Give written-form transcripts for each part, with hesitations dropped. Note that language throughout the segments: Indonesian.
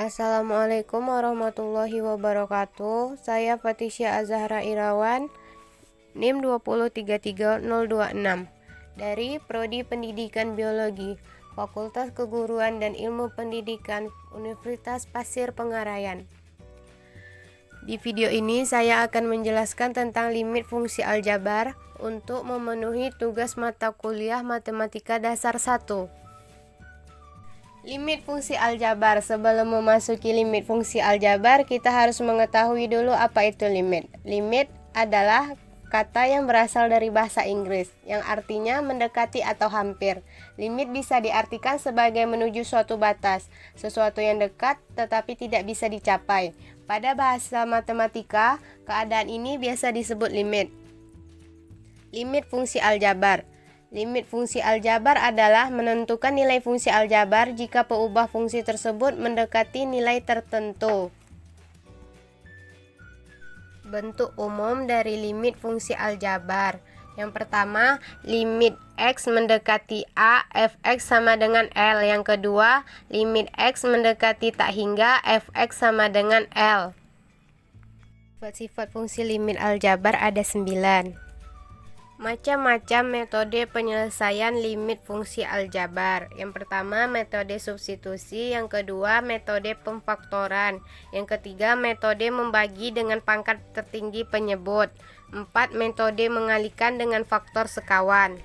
Assalamualaikum warahmatullahi wabarakatuh. Saya Fatisya Azahra Irawan, NIM 2033026 dari Prodi Pendidikan Biologi, Fakultas Keguruan dan Ilmu Pendidikan, Universitas Pasir Pengarayan. Di video ini saya akan menjelaskan tentang limit fungsi aljabar untuk memenuhi tugas mata kuliah Matematika Dasar 1. Limit fungsi aljabar. Sebelum memasuki limit fungsi aljabar, kita harus mengetahui dulu apa itu limit. Limit adalah kata yang berasal dari bahasa Inggris, yang artinya mendekati atau hampir. Limit bisa diartikan sebagai menuju suatu batas, sesuatu yang dekat tetapi tidak bisa dicapai. Pada bahasa matematika, keadaan ini biasa disebut limit. Limit fungsi aljabar. Limit fungsi aljabar adalah menentukan nilai fungsi aljabar jika peubah fungsi tersebut mendekati nilai tertentu. Bentuk umum dari limit fungsi aljabar. Yang pertama, limit X mendekati A, fx sama dengan L. Yang kedua, limit X mendekati tak hingga, fx sama dengan L. Sifat-sifat fungsi limit aljabar ada 9. Macam-macam metode penyelesaian limit fungsi aljabar. Yang pertama, metode substitusi. Yang kedua, metode pemfaktoran. Yang ketiga, metode membagi dengan pangkat tertinggi penyebut. 4. Metode mengalihkan dengan faktor sekawan.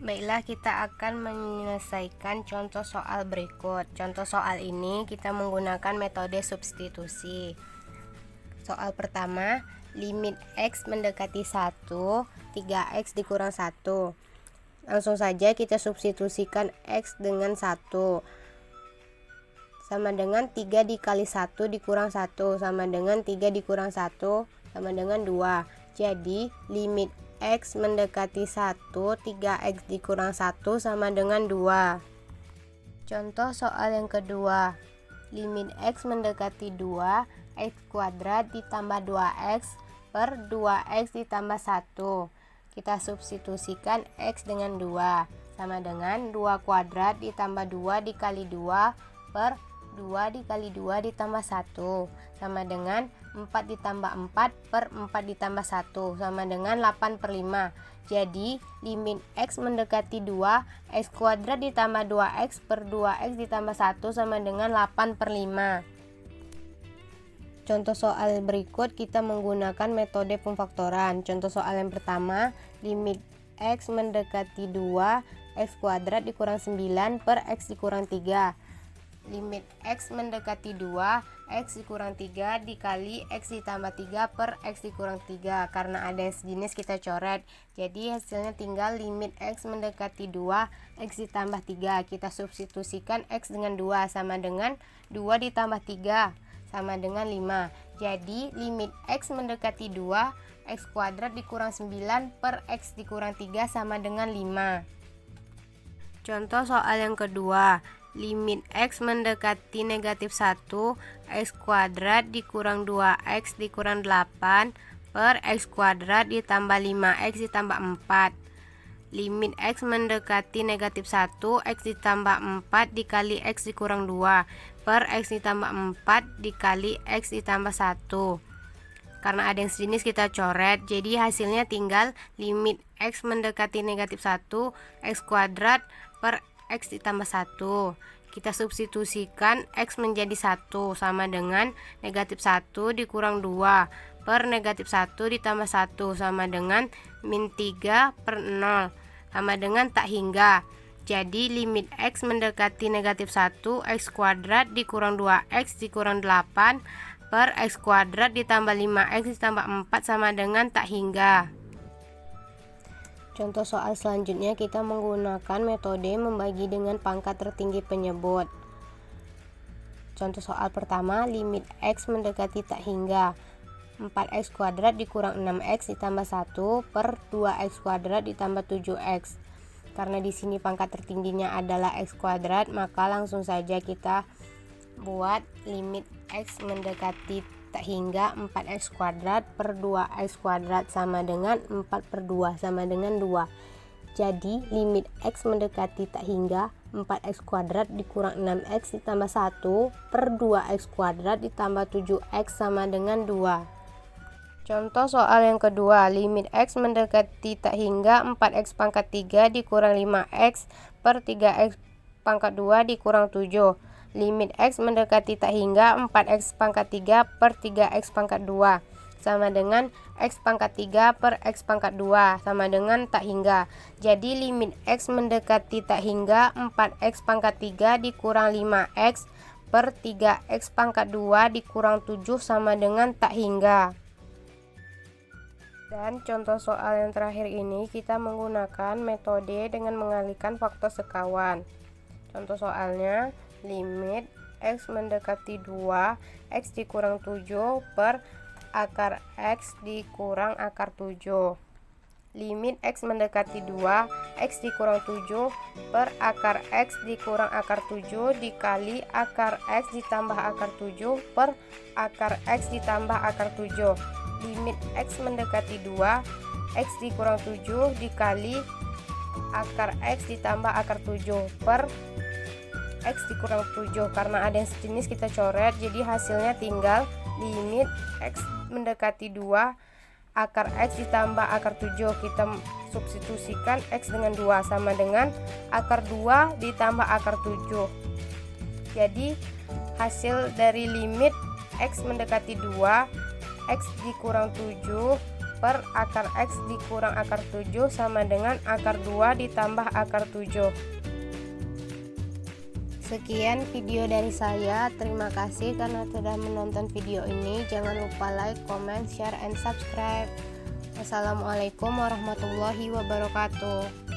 Baiklah, kita akan menyelesaikan contoh soal berikut. Contoh soal ini kita menggunakan metode substitusi. Soal pertama, limit X mendekati 1, 3X dikurang 1. Langsung saja kita substitusikan X dengan 1 sama dengan 3 dikali 1 dikurang 1 sama dengan 3 dikurang 1 sama dengan 2. Jadi limit X mendekati 1, 3X dikurang 1 sama dengan 2. Contoh soal yang kedua, limit X mendekati 2, X kuadrat ditambah 2X per 2X ditambah 1. Kita substitusikan X dengan 2 sama dengan 2 kuadrat ditambah 2 dikali 2 per 2 dikali 2 ditambah 1 sama dengan 4 ditambah 4 per 4 ditambah 1 sama dengan 8 per 5. Jadi limit X mendekati 2, X kuadrat ditambah 2X per 2X ditambah 1 sama dengan 8 per 5. Contoh soal berikut kita menggunakan metode pemfaktoran. Contoh soal yang pertama, limit X mendekati 2, X kuadrat dikurang 9 per X dikurang 3. Limit X mendekati 2, X dikurang 3 dikali X ditambah 3 per X dikurang 3. Karena ada yang sejenis kita coret, jadi hasilnya tinggal limit X mendekati 2, X ditambah 3. Kita substitusikan X dengan 2 sama dengan 2 ditambah 3 sama dengan 5. Jadi limit X mendekati 2, X kuadrat dikurang 9 per X dikurang 3 sama dengan 5. Contoh soal yang kedua, limit X mendekati negatif 1, X kuadrat dikurang 2X dikurang 8 per X kuadrat ditambah 5X ditambah 4. Limit X mendekati negatif 1, X ditambah 4 dikali X dikurang 2 per X ditambah 4 dikali X ditambah 1. Karena ada yang sejenis kita coret, jadi hasilnya tinggal limit X mendekati negatif 1, X kuadrat per X ditambah 1. Kita substitusikan X menjadi 1 sama dengan negatif 1 dikurang 2 per negatif 1 ditambah 1 sama dengan min 3 per 0 sama dengan tak hingga. Jadi limit X mendekati negatif 1, X kuadrat dikurang 2X dikurang 8 per X kuadrat ditambah 5X ditambah 4 sama dengan tak hingga. Contoh soal selanjutnya kita menggunakan metode membagi dengan pangkat tertinggi penyebut. Contoh soal pertama, limit X mendekati tak hingga. 4X kuadrat dikurang 6X ditambah 1 per 2X kuadrat ditambah 7X. Karena di sini pangkat tertingginya adalah X kuadrat, maka langsung saja kita buat limit X mendekati tak hingga 4X kuadrat per 2X kuadrat sama dengan 4 per 2 sama dengan 2. Jadi limit X mendekati tak hingga 4x kuadrat dikurang 6x ditambah 1 per 2x kuadrat ditambah 7x sama dengan 2. Contoh soal yang kedua, limit X mendekati tak hingga 4x pangkat 3 dikurang 5x per 3x pangkat 2 dikurang 7. Limit X mendekati tak hingga 4x pangkat 3 per 3x pangkat 2 sama dengan x pangkat 3 per x pangkat 2 sama dengan tak hingga. Jadi limit X mendekati tak hingga 4x pangkat 3 dikurang 5x per 3x pangkat 2 dikurang 7 sama dengan tak hingga. Dan contoh soal yang terakhir ini kita menggunakan metode dengan mengalihkan faktor sekawan. Contoh soalnya, limit X mendekati 2 X dikurang 7 per akar X dikurang akar 7. Limit X mendekati 2 X dikurang 7 per akar X dikurang akar 7 dikali akar X ditambah akar 7 per akar X ditambah akar 7. Limit X mendekati 2 X dikurang 7 dikali akar X ditambah akar 7 per X dikurang 7. Karena ada yang sejenis kita coret, jadi hasilnya tinggal limit X mendekati 2 akar X ditambah akar 7. Kita substitusikan X dengan 2 sama dengan akar 2 ditambah akar 7. Jadi hasil dari limit X mendekati 2 X dikurang 7 per akar X dikurang akar 7 sama dengan akar 2 ditambah akar 7. Sekian video dari saya. Terima kasih karena sudah menonton video ini. Jangan lupa like, comment, share, and subscribe. Wassalamualaikum warahmatullahi wabarakatuh.